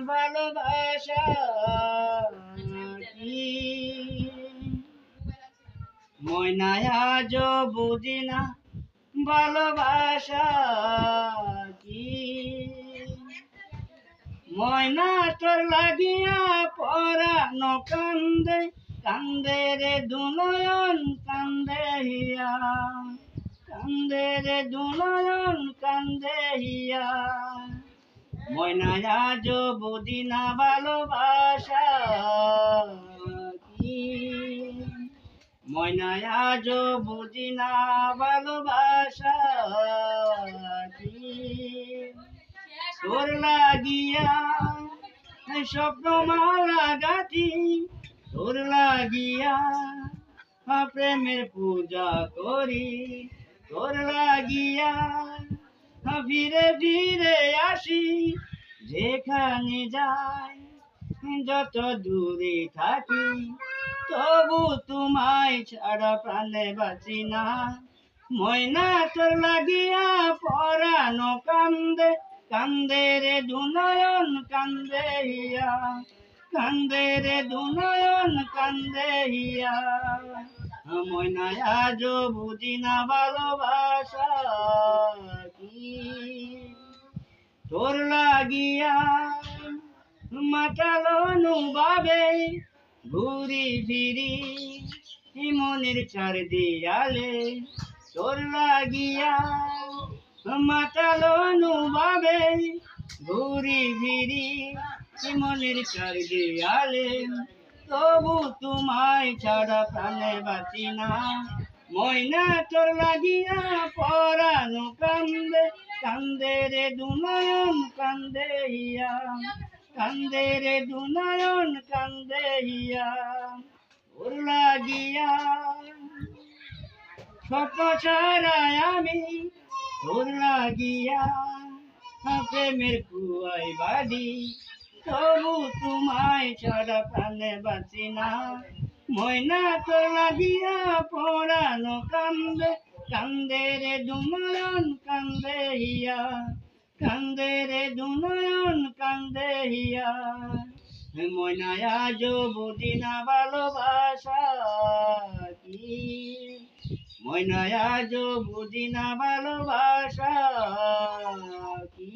ভালোবাসা কি ময়না আজও বুঝি না ভালোবাসা কি ময়না তোর লাগিয়া পরানো কান্দে কান্দে রে দুনয়ন কান্দে হিয়া কান্দে রে দুনয়ন কান্দে হিয়া ময়না আজও বুঝি না ভালোবাসা কি ময়না আজও বুঝি না ভালোবাসা কি তোর লাগিয়া স্বপ্নমালা গাঁথি তোর লাগিয়া প্রেমের পূজা করি তোর লাগিয়া ফিরে ফিরে আসি যেখানে যাই যত দূরে থাকি তবু তোমায় ছাড়া প্রাণে বাঁচি না ময়না তোর লাগিয়া পরানো কান্দে কান্দে রে দুনয়ন কান্দে হিয়া কান্দে রে দুনয়ন কান্দে হিয়া ময়না আজও বুঝি না ভালোবাসা কি তোর লাগিয়া মাতালো নুভাবে ঘুরি ফিরি মনের চার দিয়ালে তোর লাগিয়া মাতালো নুভাবে ঘুরি ফিরি মনের চার দিয়ালে তবু তোমায় ছাড়া প্রাণে বাঁচি না ময়না তোর লাগিয়া পরানো কান্দে কান্দে রে দুনয়ন কান্দে হিয়া কান্দে রে দুনয়ন কান্দে হিয়া ওর লাগিয়া স্বপ্ন ছাড়াই আমি তোর লাগিয়া প্রেমের কুয়াই বাড়ি তবু তোমায় ছাড়া প্রাণে বাঁচি না ময়না তোর লাগিয়া পরানো কান্দে কান্দে রে দুনয়ন কান্দে হিয়া কান্দে রে দুনয়ন কান্দে হিয়া ময়না আজও বুঝি না ভালোবাসা কি ময়না আজও বুঝি না ভালোবাসা কি